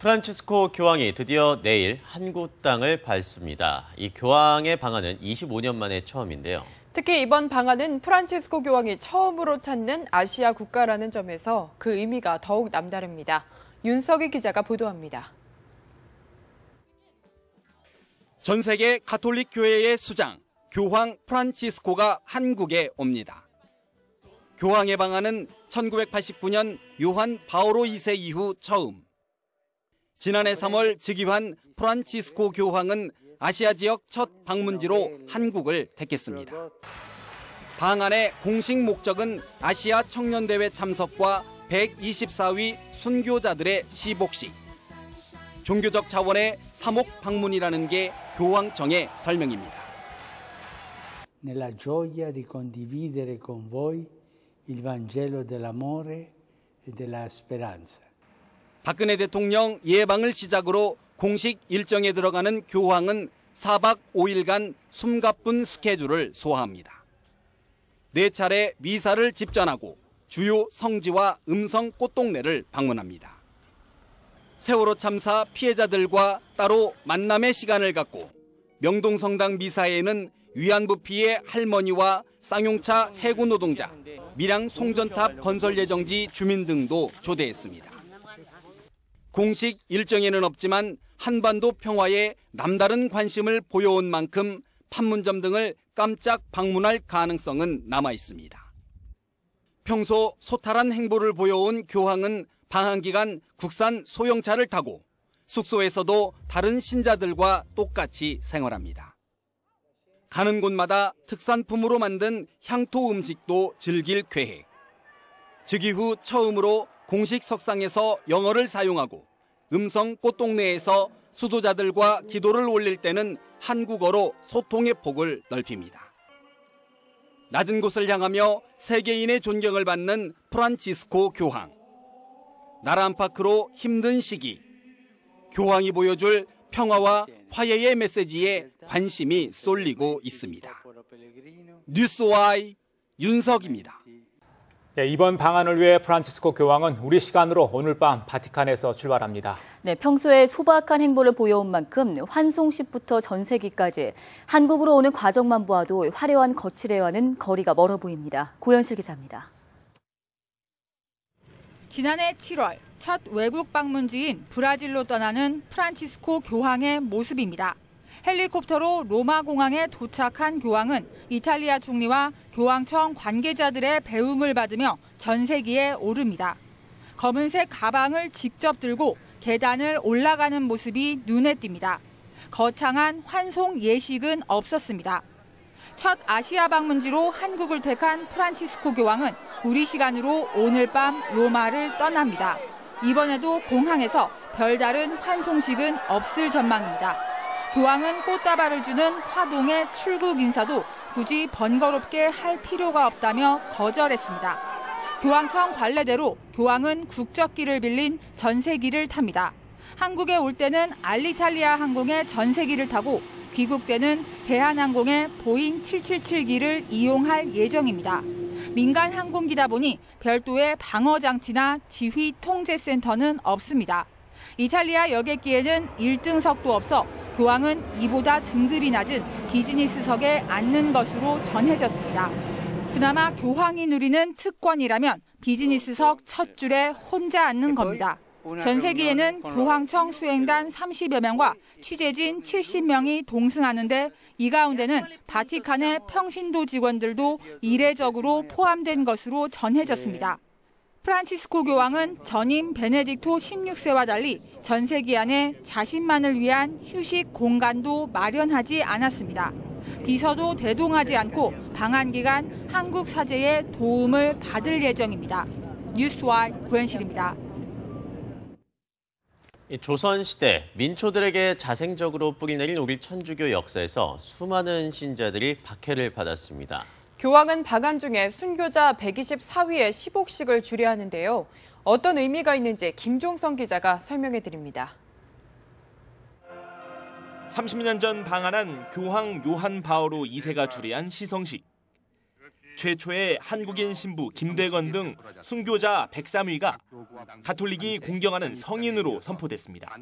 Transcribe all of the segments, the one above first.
프란치스코 교황이 드디어 내일 한국 땅을 밟습니다. 이 교황의 방한은 25년 만에 처음인데요. 특히 이번 방한은 프란치스코 교황이 처음으로 찾는 아시아 국가라는 점에서 그 의미가 더욱 남다릅니다. 윤석희 기자가 보도합니다. 전 세계 가톨릭 교회의 수장, 교황 프란치스코가 한국에 옵니다. 교황의 방한은 1989년 요한 바오로 2세 이후 처음. 지난해 3월 즉위한 프란치스코 교황은 아시아 지역 첫 방문지로 한국을 택했습니다. 방한의 공식 목적은 아시아 청년대회 참석과 124위 순교자들의 시복식. 종교적 차원의 사목 방문이라는 게 교황청의 설명입니다. Nella gioia di condividere con voi il Vangelo dell'amore e della speranza. 박근혜 대통령 예방을 시작으로 공식 일정에 들어가는 교황은 4박 5일간 숨가쁜 스케줄을 소화합니다. 4차례 미사를 집전하고 주요 성지와 음성 꽃동네를 방문합니다. 세월호 참사 피해자들과 따로 만남의 시간을 갖고 명동성당 미사에는 위안부 피해 할머니와 쌍용차 해군 노동자, 밀양 송전탑 건설 예정지 주민 등도 초대했습니다. 공식 일정에는 없지만 한반도 평화에 남다른 관심을 보여온 만큼 판문점 등을 깜짝 방문할 가능성은 남아 있습니다. 평소 소탈한 행보를 보여온 교황은 방한 기간 국산 소형차를 타고 숙소에서도 다른 신자들과 똑같이 생활합니다. 가는 곳마다 특산품으로 만든 향토 음식도 즐길 계획. 즉위 후 처음으로 공식 석상에서 영어를 사용하고 음성 꽃동네에서 수도자들과 기도를 올릴 때는 한국어로 소통의 폭을 넓힙니다. 낮은 곳을 향하며 세계인의 존경을 받는 프란치스코 교황. 나라 안팎으로 힘든 시기. 교황이 보여줄 평화와 화해의 메시지에 관심이 쏠리고 있습니다. 뉴스와이 윤석입니다. 이번 방한을 위해 프란치스코 교황은 우리 시간으로 오늘 밤 바티칸에서 출발합니다. 네, 평소에 소박한 행보를 보여온 만큼 환송식부터 전세기까지 한국으로 오는 과정만 보아도 화려한 거칠애와는 거리가 멀어 보입니다. 고현실 기자입니다. 지난해 7월 첫 외국 방문지인 브라질로 떠나는 프란치스코 교황의 모습입니다. 헬리콥터로 로마 공항에 도착한 교황은 이탈리아 총리와 교황청 관계자들의 배웅을 받으며 전세기에 오릅니다. 검은색 가방을 직접 들고 계단을 올라가는 모습이 눈에 띕니다. 거창한 환송 예식은 없었습니다. 첫 아시아 방문지로 한국을 택한 프란치스코 교황은 우리 시간으로 오늘 밤 로마를 떠납니다. 이번에도 공항에서 별다른 환송식은 없을 전망입니다. 교황은 꽃다발을 주는 화동의 출국 인사도 굳이 번거롭게 할 필요가 없다며 거절했습니다. 교황청 관례대로 교황은 국적기를 빌린 전세기를 탑니다. 한국에 올 때는 알리탈리아 항공의 전세기를 타고 귀국 때는 대한항공의 보잉 777기를 이용할 예정입니다. 민간 항공기다 보니 별도의 방어장치나 지휘 통제센터는 없습니다. 이탈리아 여객기에는 1등석도 없어 교황은 이보다 등급이 낮은 비즈니스석에 앉는 것으로 전해졌습니다. 그나마 교황이 누리는 특권이라면 비즈니스석 첫 줄에 혼자 앉는 겁니다. 전세기에는 교황청 수행단 30여 명과 취재진 70명이 동승하는데 이 가운데는 바티칸의 평신도 직원들도 이례적으로 포함된 것으로 전해졌습니다. 프란치스코 교황은 전임 베네딕토 16세와 달리 전세기 안에 자신만을 위한 휴식 공간도 마련하지 않았습니다. 비서도 대동하지 않고 방한 기간 한국 사제의 도움을 받을 예정입니다. 뉴스와이 고현실입니다. 조선시대 민초들에게 자생적으로 뿌리내린 우리 천주교 역사에서 수많은 신자들이 박해를 받았습니다. 교황은 방한 중에 순교자 124위의 시복식을 주례하는데요. 어떤 의미가 있는지 김종성 기자가 설명해 드립니다. 30년 전 방한한 교황 요한 바오로 2세가 주례한 시성식. 최초의 한국인 신부 김대건 등 순교자 103위가 가톨릭이 공경하는 성인으로 선포됐습니다.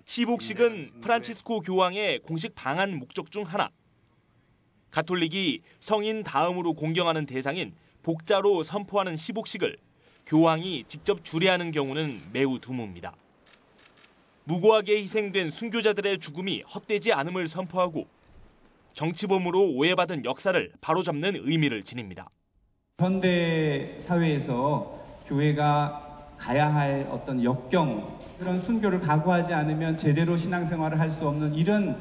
시복식은 프란치스코 교황의 공식 방한 목적 중 하나. 가톨릭이 성인 다음으로 공경하는 대상인 복자로 선포하는 시복식을 교황이 직접 주례하는 경우는 매우 드뭅니다. 무고하게 희생된 순교자들의 죽음이 헛되지 않음을 선포하고 정치범으로 오해받은 역사를 바로잡는 의미를 지닙니다. 현대 사회에서 교회가 가야 할 어떤 역경, 그런 순교를 각오하지 않으면 제대로 신앙생활을 할 수 없는 이런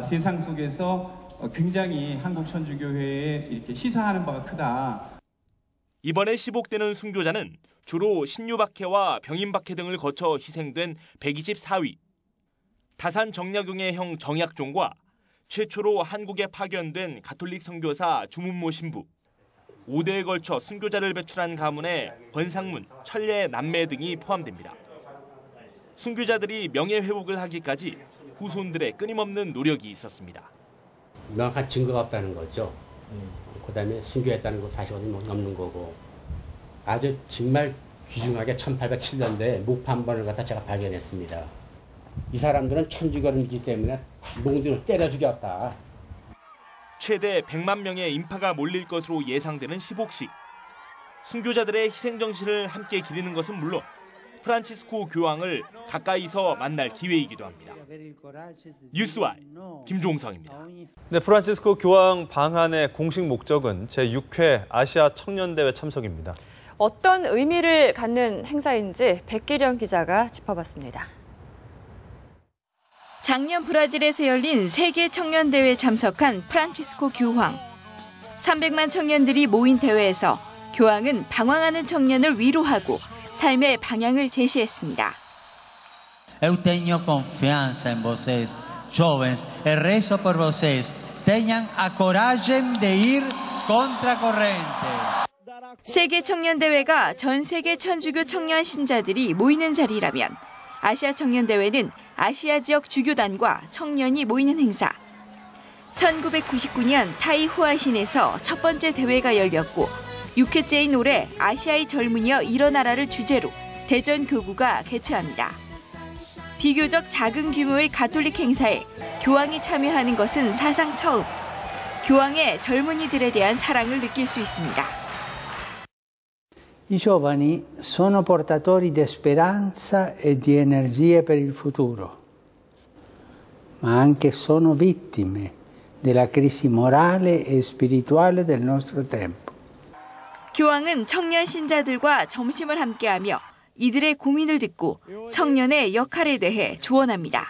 세상 속에서 굉장히 한국 천주교회에 이렇게 시사하는 바가 크다. 이번에 시복되는 순교자는 주로 신유박해와 병인박해 등을 거쳐 희생된 124위, 다산 정약용의 형 정약종과 최초로 한국에 파견된 가톨릭 선교사 주문모 신부, 5대에 걸쳐 순교자를 배출한 가문의 권상문, 천례 남매 등이 포함됩니다. 순교자들이 명예회복을 하기까지 후손들의 끊임없는 노력이 있었습니다. 명확한 증거가 없다는 거죠. 그다음에 순교했다는 거 사실은 없는 거고, 아주 정말 귀중하게 1807년도에 목파 한 번을 갖다 제가 발견했습니다. 이 사람들은 천주교를 믿기 때문에 몽둥이를 때려 죽였다. 최대 100만 명의 인파가 몰릴 것으로 예상되는 시복식. 순교자들의 희생 정신을 함께 기리는 것은 물론 프란치스코 교황을 가까이서 만날 기회이기도 합니다. 뉴스와이 김종성입니다. 네, 프란치스코 교황 방한의 공식 목적은 제6회 아시아 청년대회 참석입니다. 어떤 의미를 갖는 행사인지 백기령 기자가 짚어봤습니다. 작년 브라질에서 열린 세계 청년대회에 참석한 프란치스코 교황. 300만 청년들이 모인 대회에서 교황은 방황하는 청년을 위로하고 삶의 방향을 제시했습니다. Eu tenho confiança em vocês, jovens, e rezo por vocês. Tenham a coragem de ir contra a corrente. 세계 청년대회가 전 세계 천주교 청년 신자들이 모이는 자리라면 아시아 청년대회는 아시아 지역 주교단과 청년이 모이는 행사. 1999년 타이 후아힌에서 첫 번째 대회가 열렸고 6회째인 올해 아시아의 젊은이여 일어나라를 주제로 대전 교구가 개최합니다. 비교적 작은 규모의 가톨릭 행사에 교황이 참여하는 것은 사상 처음. 교황의 젊은이들에 대한 사랑을 느낄 수 있습니다. I giovani sono portatori di speranza e di energie per il futuro, ma anche sono vittime della crisi morale e spirituale del nostro tempo. 교황은 청년 신자들과 점심을 함께하며 이들의 고민을 듣고 청년의 역할에 대해 조언합니다.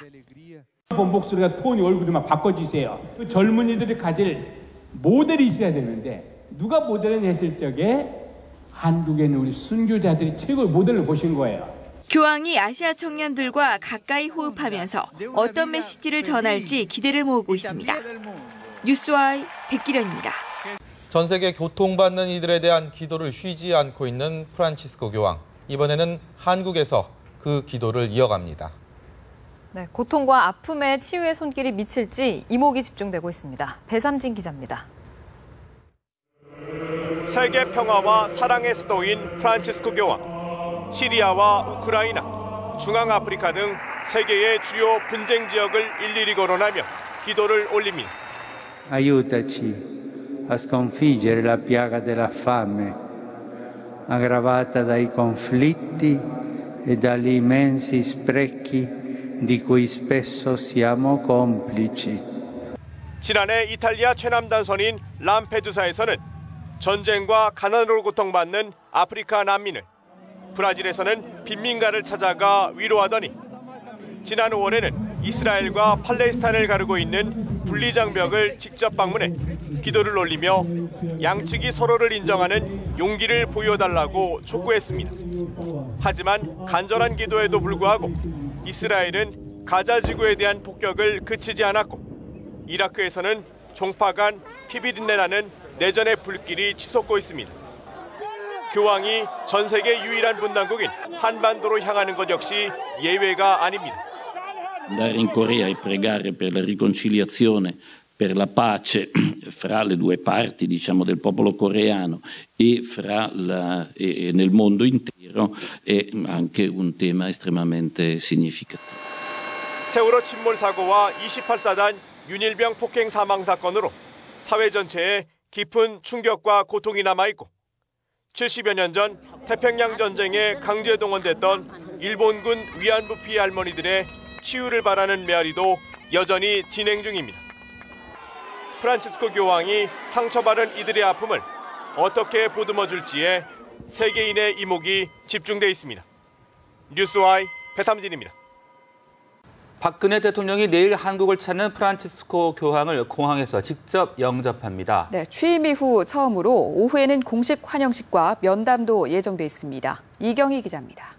본복수가 톤이 얼굴이 막 바꿔주세요. 그 젊은이들이 가질 모델이 있어야 되는데 누가 모델을 했을 적에 한국에는 우리 순교자들이 최고의 모델을 보신 거예요. 교황이 아시아 청년들과 가까이 호흡하면서 어떤 메시지를 전할지 기대를 모으고 있습니다. 뉴스와이 백기련입니다. 전 세계 고통받는 이들에 대한 기도를 쉬지 않고 있는 프란치스코 교황. 이번에는 한국에서 그 기도를 이어갑니다. 네, 고통과 아픔의 치유의 손길이 미칠지 이목이 집중되고 있습니다. 배삼진 기자입니다. 세계 평화와 사랑의 수도인 프란치스코 교황. 시리아와 우크라이나, 중앙아프리카 등 세계의 주요 분쟁 지역을 일일이 거론하며 기도를 올립니다. Aiutaci a sconfiggere la piaga della fame, aggravata dai conflitti e dagli immensi sprechi di cui spesso siamo complici. 지난해 이탈리아 최남단선인 람페두사에서는 전쟁과 가난으로 고통받는 아프리카 난민을, 브라질에서는 빈민가를 찾아가 위로하더니 지난 5월에는 이스라엘과 팔레스타인을 가르고 있는 분리장벽을 직접 방문해 기도를 올리며 양측이 서로를 인정하는 용기를 보여달라고 촉구했습니다. 하지만 간절한 기도에도 불구하고 이스라엘은 가자 지구에 대한 폭격을 그치지 않았고 이라크에서는 종파 간 피비린내 나는 내전의 불길이 치솟고 있습니다. 교황이 전 세계 유일한 분단국인 한반도로 향하는 것 역시 예외가 아닙니다. Andare in Corea e pregare per la riconciliazione per la pace fra le due parti, diciamo, del popolo coreano e nel mondo intero è anche un tema estremamente significativo. 세월호 침몰 사고와 28사단 윤일병 폭행 사망 사건으로 사회 전체에 깊은 충격과 고통이 남아있고 70여 년 전 태평양 전쟁에 강제 동원됐던 일본군 위안부 피해 할머니들의 치유를 바라는 메아리도 여전히 진행 중입니다. 프란치스코 교황이 상처받은 이들의 아픔을 어떻게 보듬어줄지에 세계인의 이목이 집중돼 있습니다. 뉴스와이 배삼진입니다. 박근혜 대통령이 내일 한국을 찾는 프란치스코 교황을 공항에서 직접 영접합니다. 네, 취임 이후 처음으로 오후에는 공식 환영식과 면담도 예정돼 있습니다. 이경희 기자입니다.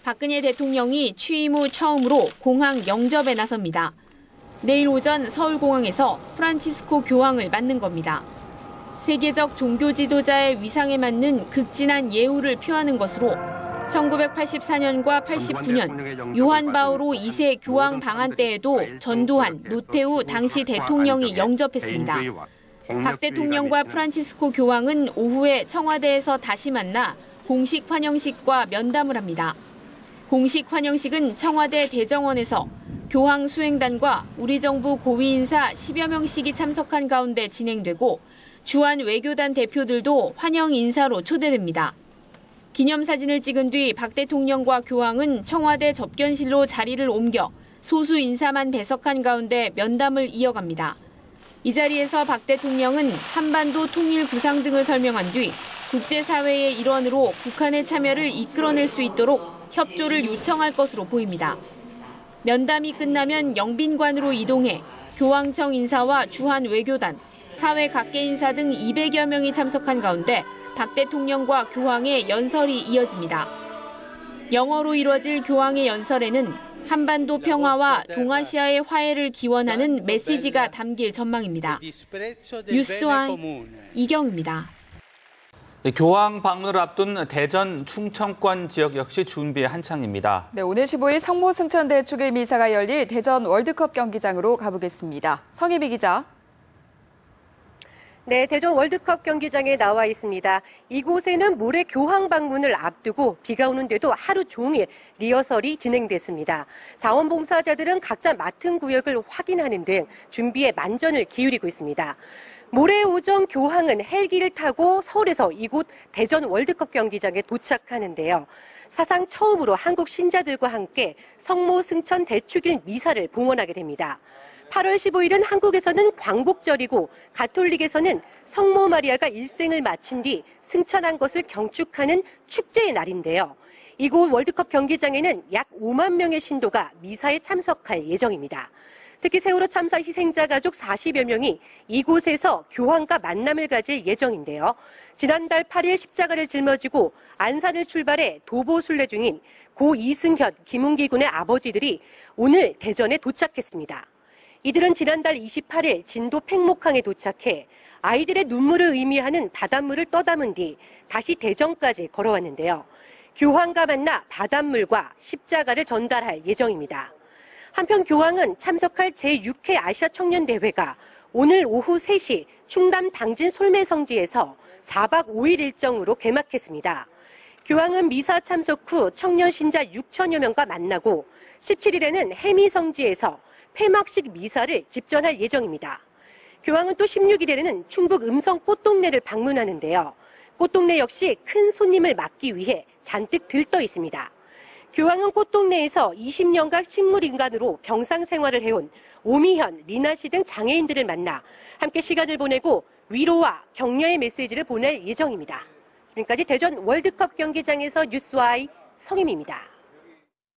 박근혜 대통령이 취임 후 처음으로 공항 영접에 나섭니다. 내일 오전 서울공항에서 프란치스코 교황을 맞는 겁니다. 세계적 종교 지도자의 위상에 맞는 극진한 예우를 표하는 것으로 1984년과 89년 요한 바오로 2세 교황 방한 때에도 전두환, 노태우 당시 대통령이 영접했습니다. 박 대통령과 프란치스코 교황은 오후에 청와대에서 다시 만나 공식 환영식과 면담을 합니다. 공식 환영식은 청와대 대정원에서 교황 수행단과 우리 정부 고위 인사 10여 명씩이 참석한 가운데 진행되고 주한 외교단 대표들도 환영 인사로 초대됩니다. 기념사진을 찍은 뒤 박 대통령과 교황은 청와대 접견실로 자리를 옮겨 소수 인사만 배석한 가운데 면담을 이어갑니다. 이 자리에서 박 대통령은 한반도 통일 구상 등을 설명한 뒤 국제사회의 일원으로 북한의 참여를 이끌어낼 수 있도록 협조를 요청할 것으로 보입니다. 면담이 끝나면 영빈관으로 이동해 교황청 인사와 주한 외교단, 사회 각계 인사 등 200여 명이 참석한 가운데 박 대통령과 교황의 연설이 이어집니다. 영어로 이루어질 교황의 연설에는 한반도 평화와 동아시아의 화해를 기원하는 메시지가 담길 전망입니다. 뉴스와이 이경입니다. 교황 방문을 앞둔 대전 충청권 지역 역시 준비 한창입니다. 네, 오늘 15일 성모 승천 대축일 미사가 열릴 대전 월드컵 경기장으로 가보겠습니다. 성희비 기자. 네, 대전 월드컵 경기장에 나와 있습니다. 이곳에는 모레 교황 방문을 앞두고 비가 오는데도 하루 종일 리허설이 진행됐습니다. 자원봉사자들은 각자 맡은 구역을 확인하는 등 준비에 만전을 기울이고 있습니다. 모레 오전 교황은 헬기를 타고 서울에서 이곳 대전 월드컵 경기장에 도착하는데요. 사상 처음으로 한국 신자들과 함께 성모 승천 대축일 미사를 봉헌하게 됩니다. 8월 15일은 한국에서는 광복절이고 가톨릭에서는 성모 마리아가 일생을 마친 뒤 승천한 것을 경축하는 축제의 날인데요. 이곳 월드컵 경기장에는 약 5만 명의 신도가 미사에 참석할 예정입니다. 특히 세월호 참사 희생자 가족 40여 명이 이곳에서 교황과 만남을 가질 예정인데요. 지난달 8일 십자가를 짊어지고 안산을 출발해 도보 순례 중인 고 이승현, 김웅기 군의 아버지들이 오늘 대전에 도착했습니다. 이들은 지난달 28일 진도 팽목항에 도착해 아이들의 눈물을 의미하는 바닷물을 떠담은 뒤 다시 대전까지 걸어왔는데요. 교황과 만나 바닷물과 십자가를 전달할 예정입니다. 한편 교황은 참석할 제6회 아시아 청년대회가 오늘 오후 3시 충남 당진 솔매성지에서 4박 5일 일정으로 개막했습니다. 교황은 미사 참석 후 청년 신자 6천여 명과 만나고 17일에는 해미성지에서 폐막식 미사를 집전할 예정입니다. 교황은 또 16일에는 충북 음성 꽃동네를 방문하는데요. 꽃동네 역시 큰 손님을 맞기 위해 잔뜩 들떠 있습니다. 교황은 꽃동네에서 20년간 식물인간으로 병상 생활을 해온 오미현, 리나 씨 등 장애인들을 만나 함께 시간을 보내고 위로와 격려의 메시지를 보낼 예정입니다. 지금까지 대전 월드컵 경기장에서 뉴스와이 성임입니다.